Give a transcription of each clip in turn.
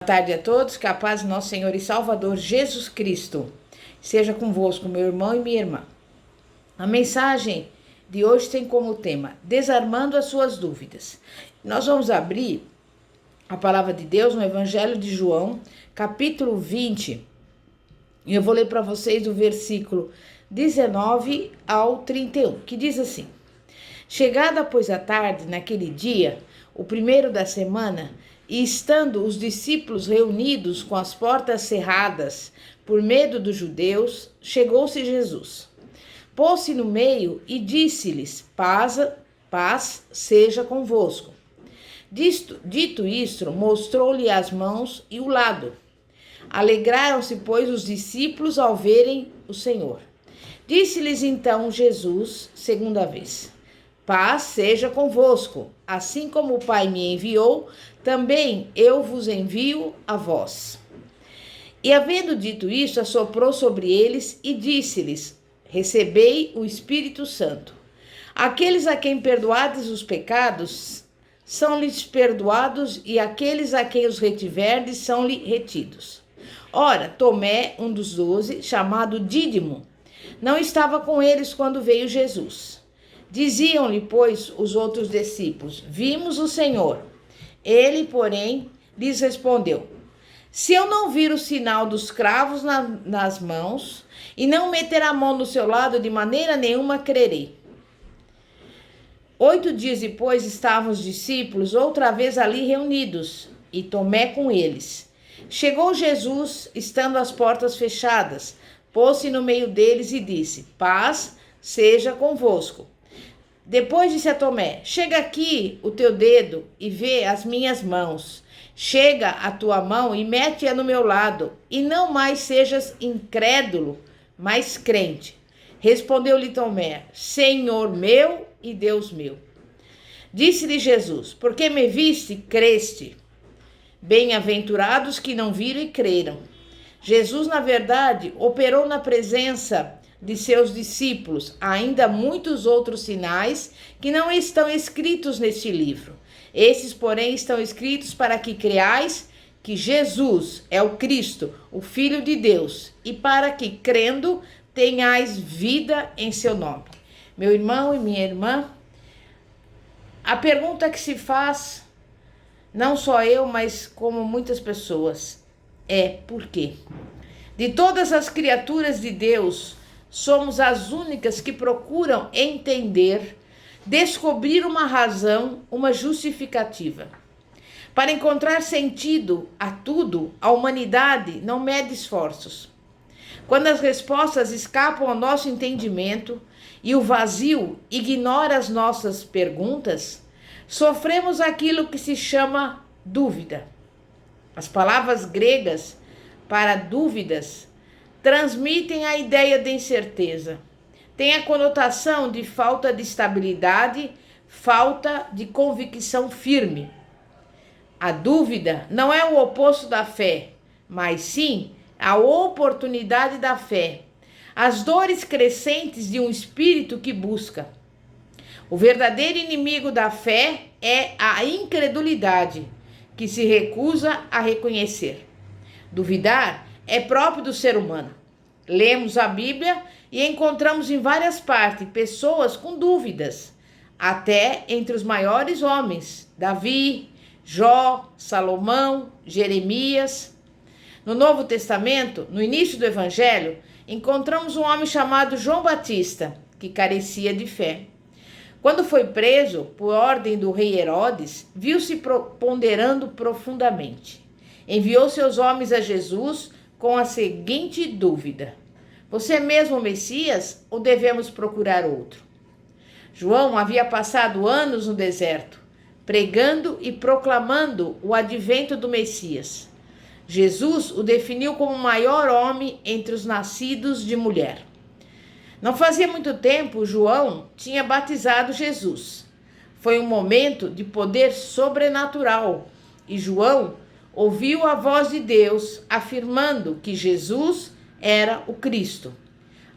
Boa tarde a todos, que a paz do nosso Senhor e Salvador Jesus Cristo seja convosco, meu irmão e minha irmã. A mensagem de hoje tem como tema Desarmando as suas dúvidas. Nós vamos abrir a palavra de Deus no Evangelho de João, capítulo 20, e eu vou ler para vocês o versículo 19 ao 31, que diz assim: Chegada, pois, a tarde, naquele dia, o primeiro da semana, e estando os discípulos reunidos com as portas cerradas, por medo dos judeus, chegou-se Jesus. Pôs-se no meio e disse-lhes: paz seja convosco. Dito isto, mostrou-lhe as mãos e o lado. Alegraram-se, pois, os discípulos ao verem o Senhor. Disse-lhes então Jesus, segunda vez: Paz seja convosco. Assim como o Pai me enviou, também eu vos envio a vós. E havendo dito isso, assoprou sobre eles e disse-lhes: Recebei o Espírito Santo. Aqueles a quem perdoardes os pecados, são-lhes perdoados, e aqueles a quem os retiverdes, são-lhe retidos. Ora, Tomé, um dos 12, chamado Dídimo, não estava com eles quando veio Jesus. Diziam-lhe, pois, os outros discípulos: Vimos o Senhor. Ele, porém, lhes respondeu: Se eu não vir o sinal dos cravos nas mãos, e não meter a mão no seu lado, de maneira nenhuma crerei. 8 dias depois estavam os discípulos outra vez ali reunidos, e Tomé com eles. Chegou Jesus, estando as portas fechadas, pôs-se no meio deles e disse: Paz seja convosco. Depois disse a Tomé: Chega aqui o teu dedo e vê as minhas mãos. Chega a tua mão e mete-a no meu lado, e não mais sejas incrédulo, mas crente. Respondeu-lhe Tomé: Senhor meu e Deus meu. Disse-lhe Jesus: Porque me viste, creste. Bem-aventurados que não viram e creram. Jesus, na verdade, operou na presença de seus discípulos ainda muitos outros sinais que não estão escritos neste livro. Esses, porém, estão escritos para que creais que Jesus é o Cristo, o Filho de Deus, e para que, crendo, tenhais vida em seu nome. Meu irmão e minha irmã, a pergunta que se faz, não só eu, mas como muitas pessoas, é por quê? De todas as criaturas de Deus, somos as únicas que procuram entender, descobrir uma razão, uma justificativa. Para encontrar sentido a tudo, a humanidade não mede esforços. Quando as respostas escapam ao nosso entendimento e o vazio ignora as nossas perguntas, sofremos aquilo que se chama dúvida. As palavras gregas para dúvidas transmitem a ideia de incerteza. Tem a conotação de falta de estabilidade, falta de convicção firme. A dúvida não é o oposto da fé, mas sim a oportunidade da fé. As dores crescentes de um espírito que busca. O verdadeiro inimigo da fé é a incredulidade, que se recusa a reconhecer. Duvidar é próprio do ser humano. Lemos a Bíblia e encontramos em várias partes pessoas com dúvidas, até entre os maiores homens: Davi, Jó, Salomão, Jeremias. No Novo Testamento, no início do Evangelho, encontramos um homem chamado João Batista, que carecia de fé. Quando foi preso por ordem do rei Herodes, viu-se ponderando profundamente. Enviou seus homens a Jesus com a seguinte dúvida: Você é mesmo o Messias ou devemos procurar outro? João havia passado anos no deserto, pregando e proclamando o advento do Messias. Jesus o definiu como o maior homem entre os nascidos de mulher. Não fazia muito tempo, João tinha batizado Jesus. Foi um momento de poder sobrenatural e João ouviu a voz de Deus afirmando que Jesus era o Cristo.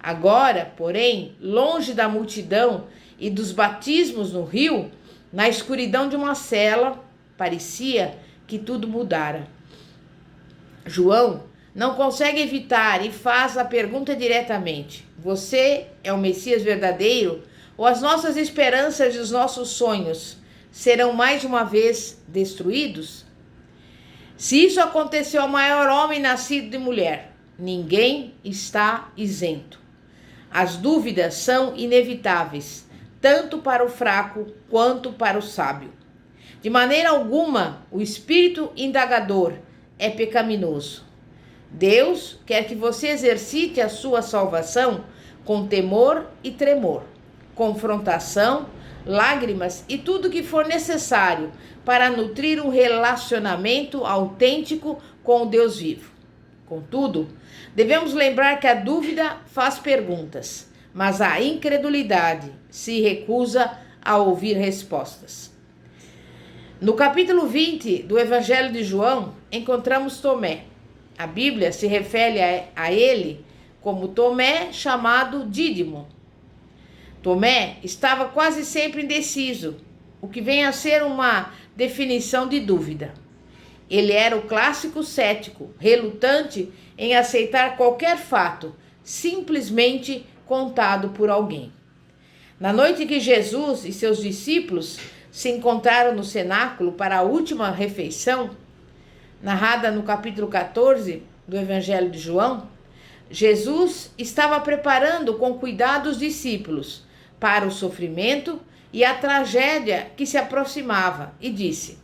Agora, porém, longe da multidão e dos batismos no rio, na escuridão de uma cela, parecia que tudo mudara. João não consegue evitar e faz a pergunta diretamente: você é o Messias verdadeiro? Ou as nossas esperanças e os nossos sonhos serão mais uma vez destruídos? Se isso aconteceu ao maior homem nascido de mulher, ninguém está isento. As dúvidas são inevitáveis, tanto para o fraco quanto para o sábio. De maneira alguma, o espírito indagador é pecaminoso. Deus quer que você exercite a sua salvação com temor e tremor, confrontação, lágrimas e tudo que for necessário para nutrir um relacionamento autêntico com o Deus vivo. Contudo, devemos lembrar que a dúvida faz perguntas, mas a incredulidade se recusa a ouvir respostas. No capítulo 20 do Evangelho de João, encontramos Tomé. A Bíblia se refere a ele como Tomé, chamado Dídimo. Tomé estava quase sempre indeciso, o que vem a ser uma definição de dúvida. Ele era o clássico cético, relutante em aceitar qualquer fato, simplesmente contado por alguém. Na noite que Jesus e seus discípulos se encontraram no cenáculo para a última refeição, narrada no capítulo 14 do Evangelho de João, Jesus estava preparando com cuidado os discípulos para o sofrimento e a tragédia que se aproximava e disse: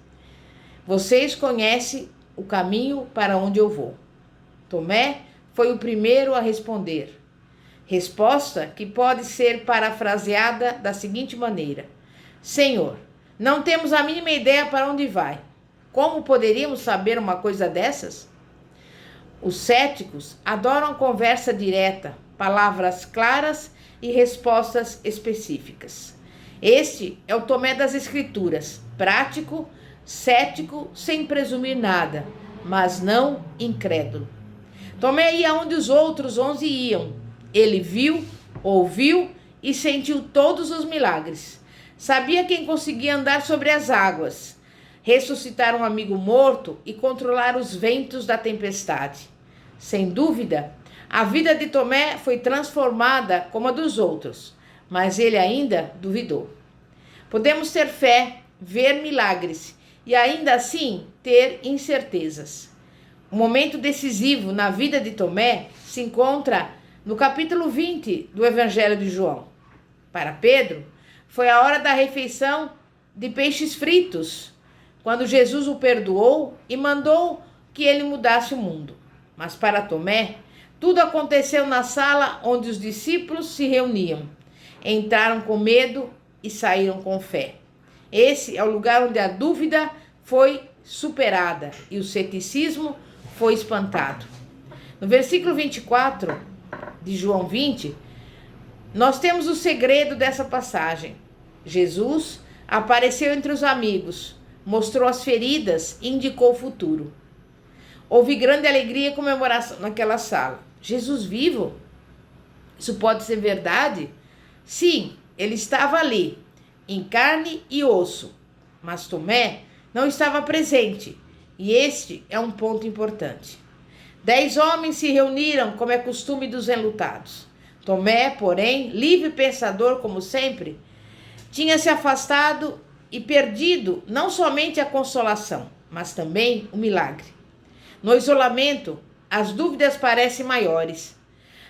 vocês conhecem o caminho para onde eu vou. Tomé foi o primeiro a responder. Resposta que pode ser parafraseada da seguinte maneira: Senhor, não temos a mínima ideia para onde vai. Como poderíamos saber uma coisa dessas? Os céticos adoram conversa direta, palavras claras e respostas específicas. Este é o Tomé das Escrituras, prático, cético, sem presumir nada, mas não incrédulo. Tomé ia onde os outros 11 iam. Ele viu, ouviu e sentiu todos os milagres. Sabia quem conseguia andar sobre as águas, ressuscitar um amigo morto e controlar os ventos da tempestade. Sem dúvida, a vida de Tomé foi transformada como a dos outros, mas ele ainda duvidou. Podemos ter fé, ver milagres e ainda assim ter incertezas. O momento decisivo na vida de Tomé se encontra no capítulo 20 do Evangelho de João. Para Pedro, foi a hora da refeição de peixes fritos, quando Jesus o perdoou e mandou que ele mudasse o mundo. Mas para Tomé, tudo aconteceu na sala onde os discípulos se reuniam. Entraram com medo e saíram com fé. Esse é o lugar onde a dúvida foi superada e o ceticismo foi espantado. No versículo 24 de João 20, nós temos o segredo dessa passagem. Jesus apareceu entre os amigos, mostrou as feridas e indicou o futuro. Houve grande alegria e comemoração naquela sala. Jesus vivo? Isso pode ser verdade? Sim, ele estava ali, em carne e osso. Mas Tomé não estava presente, e este é um ponto importante. 10 homens se reuniram, como é costume dos enlutados. Tomé, porém, livre pensador como sempre, tinha se afastado e perdido não somente a consolação, mas também o milagre. No isolamento, as dúvidas parecem maiores.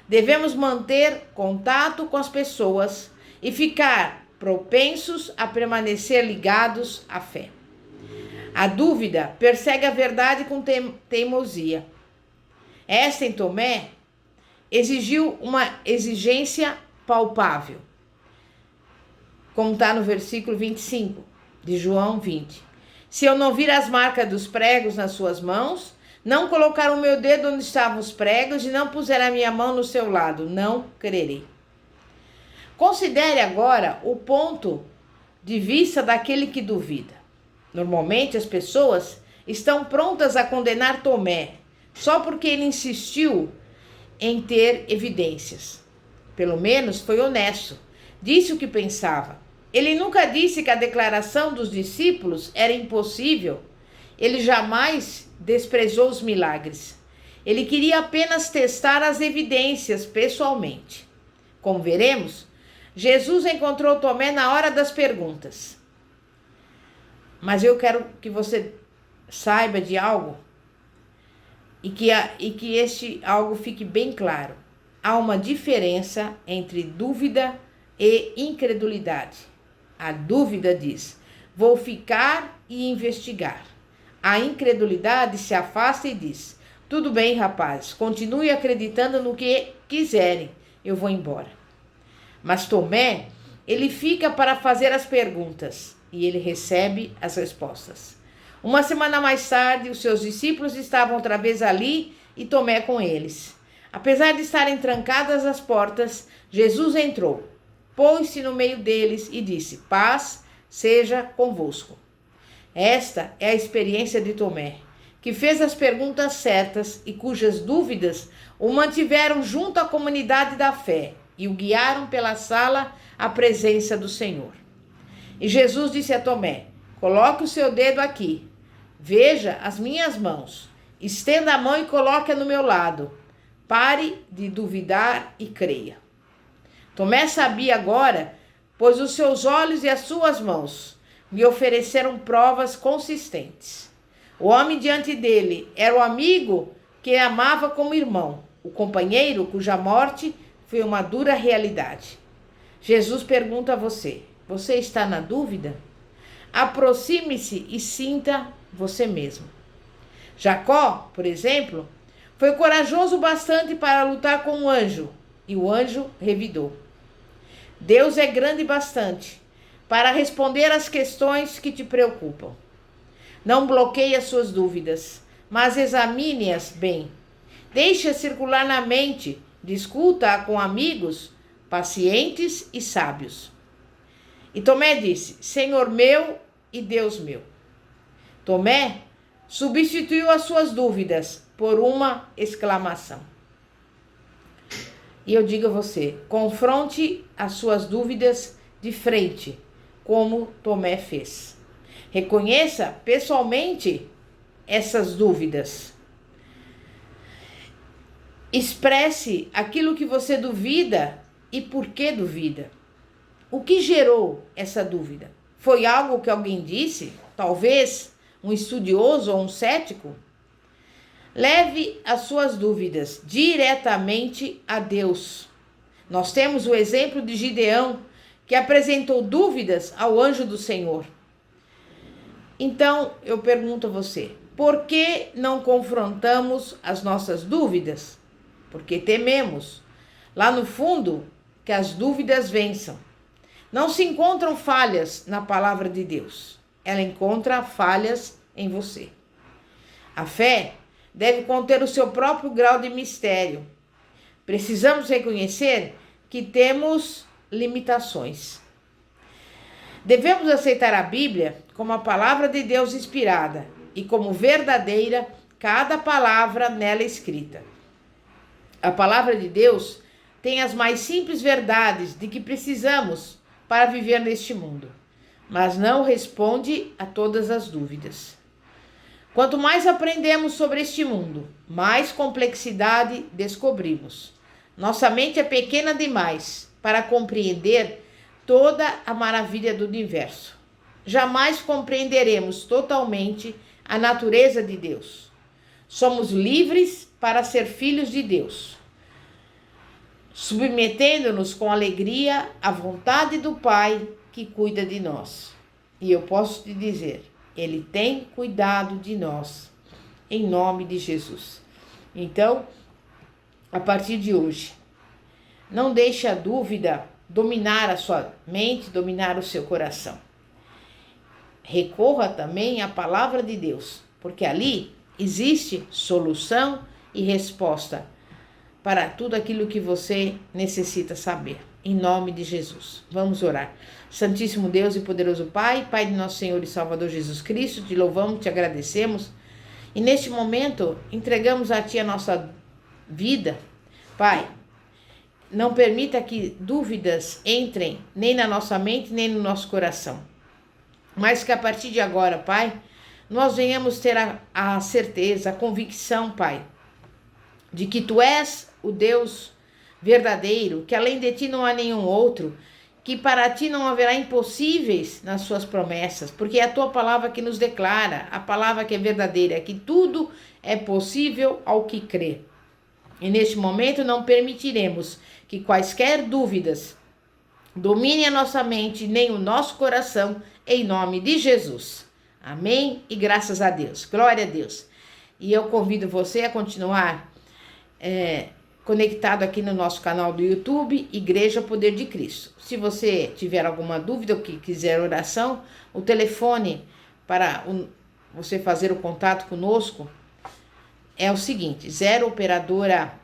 Devemos manter contato com as pessoas e ficar propensos a permanecer ligados à fé. A dúvida persegue a verdade com teimosia. Esta em Tomé exigiu uma exigência palpável, como está no versículo 25 de João 20. Se eu não vir as marcas dos pregos nas suas mãos, não colocar o meu dedo onde estavam os pregos e não puser a minha mão no seu lado, não crerei. Considere agora o ponto de vista daquele que duvida. Normalmente as pessoas estão prontas a condenar Tomé só porque ele insistiu em ter evidências. Pelo menos foi honesto, disse o que pensava. Ele nunca disse que a declaração dos discípulos era impossível. Ele jamais desprezou os milagres. Ele queria apenas testar as evidências pessoalmente. Como veremos, Jesus encontrou Tomé na hora das perguntas. Mas eu quero que você saiba de algo e que este algo fique bem claro. Há uma diferença entre dúvida e incredulidade. A dúvida diz: vou ficar e investigar. A incredulidade se afasta e diz: tudo bem, rapaz, continue acreditando no que quiserem, eu vou embora. Mas Tomé, ele fica para fazer as perguntas e ele recebe as respostas. Uma semana mais tarde, os seus discípulos estavam outra vez ali e Tomé com eles. Apesar de estarem trancadas as portas, Jesus entrou, pôs-se no meio deles e disse: paz seja convosco. Esta é a experiência de Tomé, que fez as perguntas certas e cujas dúvidas o mantiveram junto à comunidade da fé e o guiaram pela sala à presença do Senhor. E Jesus disse a Tomé: coloque o seu dedo aqui, veja as minhas mãos, estenda a mão e coloque-a no meu lado. Pare de duvidar e creia. Tomé sabia agora, pois os seus olhos e as suas mãos lhe ofereceram provas consistentes. O homem diante dele era o amigo que amava como irmão, o companheiro cuja morte foi uma dura realidade. Jesus pergunta a você: você está na dúvida? Aproxime-se e sinta você mesmo. Jacó, por exemplo, foi corajoso bastante para lutar com o anjo, e o anjo revidou. Deus é grande bastante para responder às questões que te preocupam. Não bloqueie as suas dúvidas, mas examine-as bem. Deixe-as circular na mente, discuta-a com amigos pacientes e sábios. E Tomé disse: Senhor meu e Deus meu. Tomé substituiu as suas dúvidas por uma exclamação. E eu digo a você: confronte as suas dúvidas de frente, como Tomé fez. Reconheça pessoalmente essas dúvidas. Expresse aquilo que você duvida e por que duvida. O que gerou essa dúvida? Foi algo que alguém disse? Talvez um estudioso ou um cético? Leve as suas dúvidas diretamente a Deus. Nós temos o exemplo de Gideão, que apresentou dúvidas ao anjo do Senhor. Então, eu pergunto a você: por que não confrontamos as nossas dúvidas? Porque tememos, lá no fundo, que as dúvidas vençam. Não se encontram falhas na palavra de Deus. Ela encontra falhas em você. A fé deve conter o seu próprio grau de mistério. Precisamos reconhecer que temos limitações. Devemos aceitar a Bíblia como a palavra de Deus inspirada e como verdadeira cada palavra nela escrita. A palavra de Deus tem as mais simples verdades de que precisamos para viver neste mundo, mas não responde a todas as dúvidas. Quanto mais aprendemos sobre este mundo, mais complexidade descobrimos. Nossa mente é pequena demais para compreender toda a maravilha do universo. Jamais compreenderemos totalmente a natureza de Deus. Somos livres para ser filhos de Deus, submetendo-nos com alegria à vontade do Pai que cuida de nós. E eu posso te dizer, Ele tem cuidado de nós, em nome de Jesus. Então, a partir de hoje, não deixe a dúvida dominar a sua mente, dominar o seu coração. Recorra também à palavra de Deus, porque ali existe solução e resposta para tudo aquilo que você necessita saber. Em nome de Jesus. Vamos orar. Santíssimo Deus e poderoso Pai, Pai de nosso Senhor e Salvador Jesus Cristo, te louvamos, te agradecemos. E neste momento, entregamos a Ti a nossa vida. Pai, não permita que dúvidas entrem nem na nossa mente, nem no nosso coração. Mas que a partir de agora, Pai, nós venhamos ter a certeza, a convicção, Pai, de que tu és o Deus verdadeiro, que além de ti não há nenhum outro, que para ti não haverá impossíveis nas suas promessas, porque é a tua palavra que nos declara, a palavra que é verdadeira, que tudo é possível ao que crê. E neste momento não permitiremos que quaisquer dúvidas dominem a nossa mente nem o nosso coração, em nome de Jesus. Amém? E graças a Deus. Glória a Deus. E eu convido você a continuar conectado aqui no nosso canal do YouTube, Igreja Poder de Cristo. Se você tiver alguma dúvida ou que quiser oração, o telefone para você fazer o contato conosco é o seguinte: 0 operadora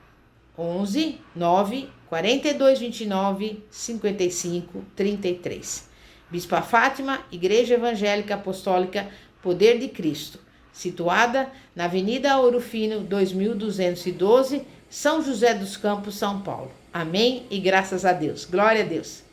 11 9 42 29 55 33. Bispa Fátima, Igreja Evangélica Apostólica Poder de Cristo, situada na Avenida Ouro Fino 2212, São José dos Campos, São Paulo. Amém e graças a Deus. Glória a Deus.